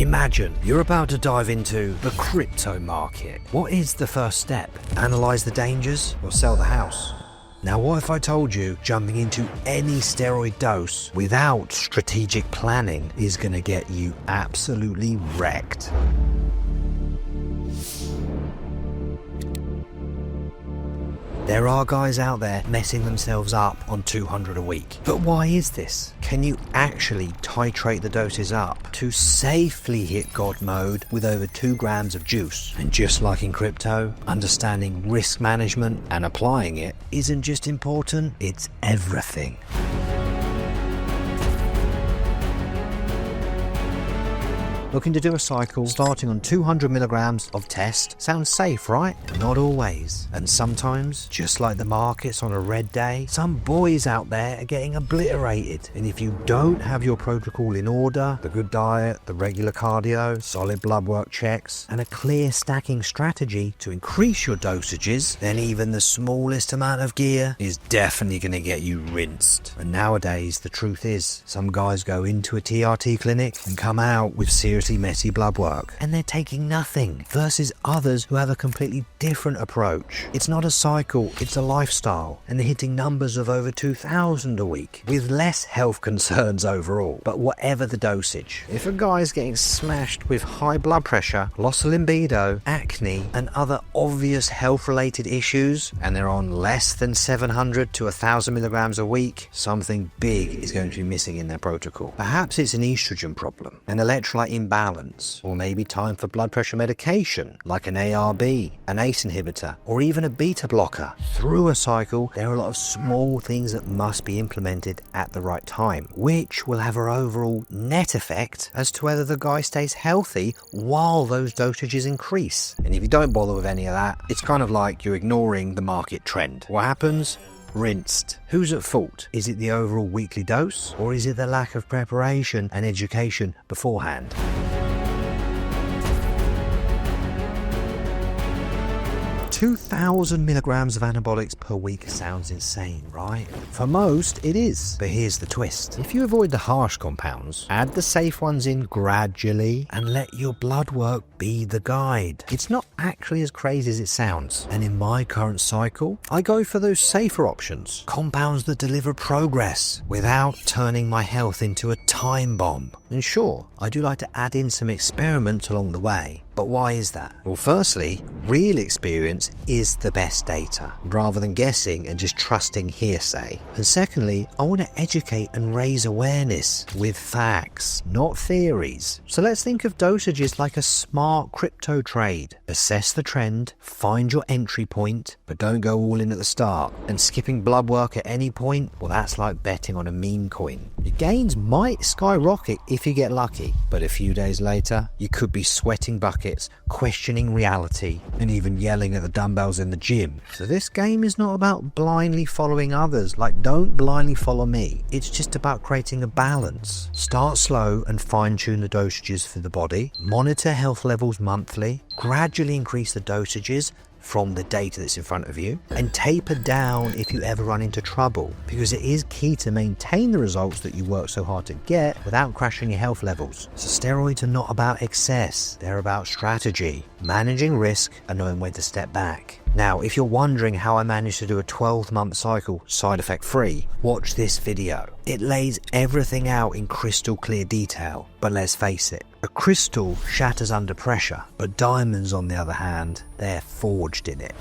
Imagine you're about to dive into the crypto market. What is the first step? Analyze the dangers or sell the house? Now what if I told you jumping into any steroid dose without strategic planning is going to get you absolutely wrecked? There are guys out there messing themselves up on 200 a week. But why is this? Can you actually titrate the doses up to safely hit God mode with over 2 grams of juice? And just like in crypto, understanding risk management and applying it isn't just important, it's everything. Looking to do a cycle starting on 200 milligrams of test sounds safe, right? Not always. And sometimes, just like the markets on a red day, some boys out there are getting obliterated. And if you don't have your protocol in order, the good diet, the regular cardio, solid blood work checks, and a clear stacking strategy to increase your dosages, then even the smallest amount of gear is definitely going to get you rinsed. And nowadays, the truth is, some guys go into a TRT clinic and come out with seriously messy blood work, and they're taking nothing, versus others who have a completely different approach. It's not a cycle, it's a lifestyle, and they're hitting numbers of over 2,000 a week with less health concerns overall. But whatever the dosage, if a guy's getting smashed with high blood pressure, loss of libido, acne, and other obvious health related issues, and they're on less than 700 to 1,000 milligrams a week, something big is going to be missing in their protocol. Perhaps it's an estrogen problem, an electrolyte imbalance, or maybe time for blood pressure medication like an ARB, an ACE inhibitor, or even a beta blocker. Through a cycle, there are a lot of small things that must be implemented at the right time, which will have an overall net effect as to whether the guy stays healthy while those dosages increase. And if you don't bother with any of that, it's kind of like you're ignoring the market trend. What happens? Rinsed. Who's at fault? Is it the overall weekly dose, or is it the lack of preparation and education beforehand? 2,000 milligrams of anabolics per week sounds insane, right? For most, it is. But here's the twist. If you avoid the harsh compounds, add the safe ones in gradually, and let your blood work be the guide, it's not actually as crazy as it sounds. And in my current cycle, I go for those safer options. Compounds that deliver progress without turning my health into a time bomb. And sure, I do like to add in some experiments along the way. But why is that? Well, firstly, real experience is the best data, rather than guessing and just trusting hearsay. And secondly, I want to educate and raise awareness with facts, not theories. So let's think of dosages like a smart crypto trade. Assess the trend, find your entry point, but don't go all in at the start. And skipping blood work at any point, well, that's like betting on a meme coin. Your gains might skyrocket if you get lucky, but a few days later, you could be sweating buckets, questioning reality, and even yelling at the dumbbells in the gym. So this game is not about blindly following others. Like, don't blindly follow me. It's just about creating a balance. Start slow and fine-tune the dosages for the body. Monitor health levels monthly. Gradually increase the dosages from the data that's in front of you, and taper down if you ever run into trouble, because it is key to maintain the results that you work so hard to get without crashing your health levels. So steroids are not about excess, they're about strategy, managing risk, and knowing when to step back. Now, if you're wondering how I managed to do a 12-month cycle side effect free, watch this video. It lays everything out in crystal clear detail. But let's face it, a crystal shatters under pressure, but diamonds, on the other hand, they're forged in it.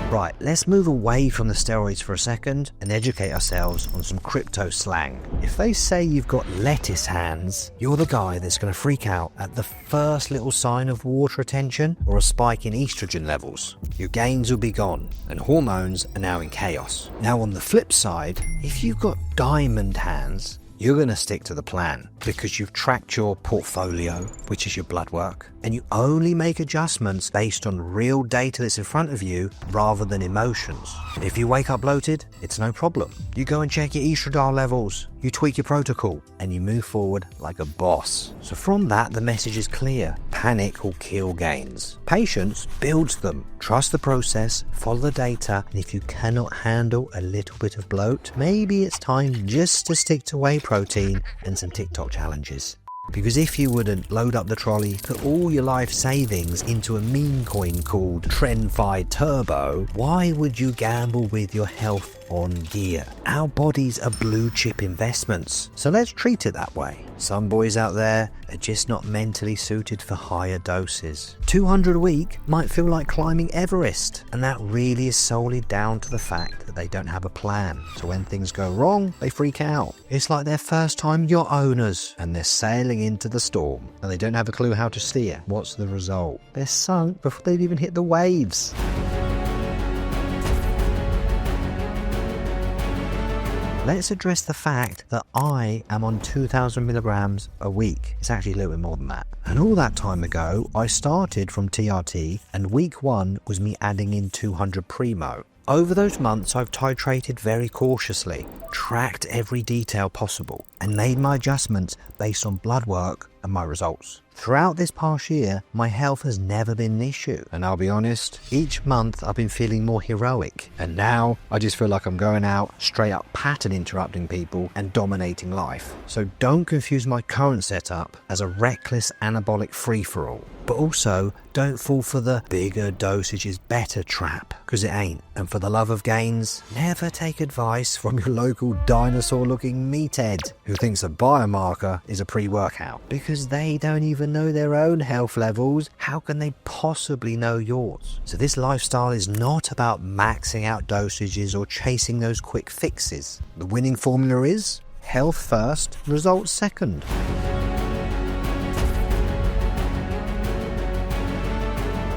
Right, let's move away from the steroids for a second and educate ourselves on some crypto slang. If they say you've got lettuce hands, you're the guy that's going to freak out at the first little sign of water retention or a spike in estrogen levels. Your gains will be gone and hormones are now in chaos. Now on the flip side, if you've got diamond hands, you're going to stick to the plan because you've tracked your portfolio, which is your blood work, and you only make adjustments based on real data that's in front of you rather than emotions. If you wake up bloated, it's no problem. You go and check your estradiol levels, you tweak your protocol, and you move forward like a boss. So from that, the message is clear. Panic will kill gains. Patience builds them. Trust the process, follow the data, and if you cannot handle a little bit of bloat, maybe it's time just to stick to whey protein and some TikTok challenges. Because if you wouldn't load up the trolley, put all your life savings into a meme coin called TrendFi Turbo, why would you gamble with your health on gear? Our bodies are blue chip investments, so let's treat it that way. Some boys out there are just not mentally suited for higher doses. 200 a week might feel like climbing Everest, and that really is solely down to the fact that they don't have a plan. So when things go wrong, they freak out. It's like their first time yacht owners, and they're sailing into the storm, and they don't have a clue how to steer. What's the result? They're sunk before they've even hit the waves. Let's address the fact that I am on 2,000 milligrams a week. It's actually a little bit more than that. And all that time ago, I started from TRT, and week 1 was me adding in 200 Primo. Over those months, I've titrated very cautiously, tracked every detail possible, and made my adjustments based on blood work and my results. Throughout this past year, my health has never been an issue, and I'll be honest, each month I've been feeling more heroic, and now I just feel like I'm going out, straight up pattern interrupting people and dominating life. So don't confuse my current setup as a reckless anabolic free-for-all. But also, don't fall for the bigger dosage is better trap, because it ain't. And for the love of gains, never take advice from your local dinosaur-looking meathead who thinks a biomarker is a pre-workout. Because they don't even know their own health levels, how can they possibly know yours? So this lifestyle is not about maxing out dosages or chasing those quick fixes. The winning formula is health first, results second.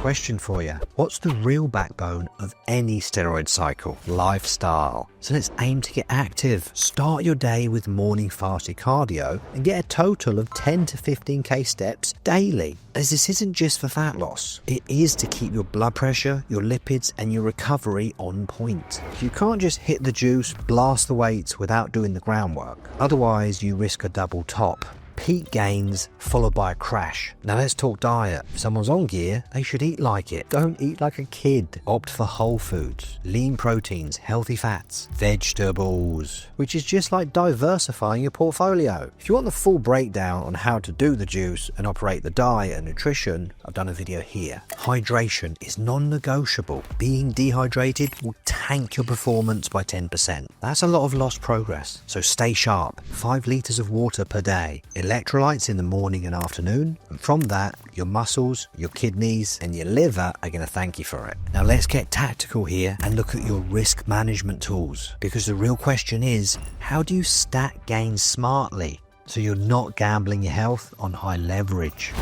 Question for you. What's the real backbone of any steroid cycle? Lifestyle. So let's aim to get active. Start your day with morning fasted cardio and get a total of 10 to 15k steps daily. As this isn't just for fat loss, it is to keep your blood pressure, your lipids and your recovery on point. You can't just hit the juice, blast the weights without doing the groundwork. Otherwise you risk a double top. Peak gains followed by a crash. Now let's talk diet. If someone's on gear, they should eat like it. Don't eat like a kid. Opt for whole foods, lean proteins, healthy fats, vegetables, which is just like diversifying your portfolio. If you want the full breakdown on how to do the juice and operate the diet and nutrition, I've done a video here. Hydration is non-negotiable. Being dehydrated will tank your performance by 10%. That's a lot of lost progress. So stay sharp. 5 liters of water per day. Electrolytes in the morning and afternoon, and from that, your muscles, your kidneys, and your liver are going to thank you for it. Now let's get tactical here and look at your risk management tools, because the real question is, how do you stack gains smartly so you're not gambling your health on high leverage?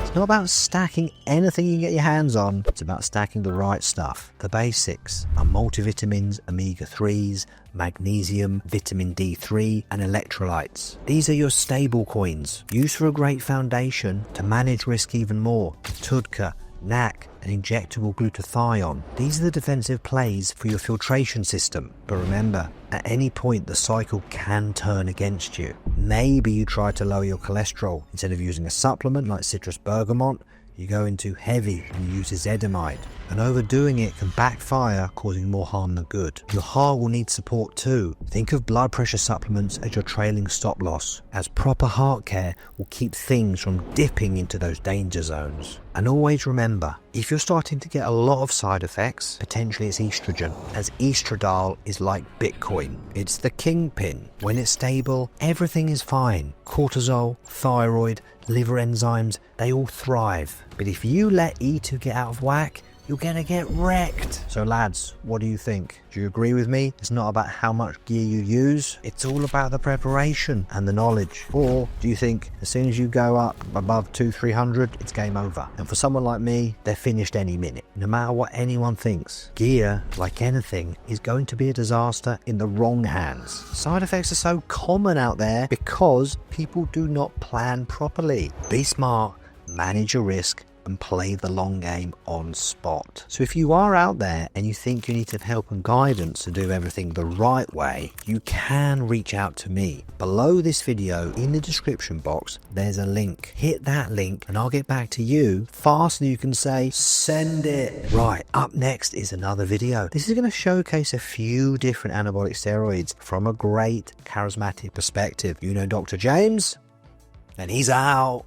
It's not about stacking anything you can get your hands on, it's about stacking the right stuff. The basics are multivitamins, omega-3s, magnesium, vitamin D3 and electrolytes. These are your stable coins, used for a great foundation to manage risk even more. TUDCA, NAC and injectable glutathione. These are the defensive plays for your filtration system. But remember, at any point the cycle can turn against you. Maybe you try to lower your cholesterol. Instead of using a supplement like citrus bergamot, you go into heavy and you use ezetimibe. And overdoing it can backfire, causing more harm than good. Your heart will need support too. Think of blood pressure supplements as your trailing stop loss, as proper heart care will keep things from dipping into those danger zones. And always remember, if you're starting to get a lot of side effects, potentially it's estrogen, as estradiol is like Bitcoin. It's the kingpin. When it's stable, everything is fine. Cortisol, thyroid, liver enzymes, they all thrive. But if you let E2 get out of whack, you're gonna get wrecked. So lads, what do you think? Do you agree with me? It's not about how much gear you use, it's all about the preparation and the knowledge. Or do you think as soon as you go up above 200-300, it's game over? And for someone like me, they're finished any minute. No matter what anyone thinks, gear, like anything, is going to be a disaster in the wrong hands. Side effects are so common out there because people do not plan properly. Be smart, manage your risk, and play the long game on spot. So if you are out there and you think you need some help and guidance to do everything the right way, you can reach out to me. Below this video, in the description box, there's a link. Hit that link and I'll get back to you faster than you can say, send it. Right, up next is another video. This is going to showcase a few different anabolic steroids from a great charismatic perspective. You know Dr. James? And he's out.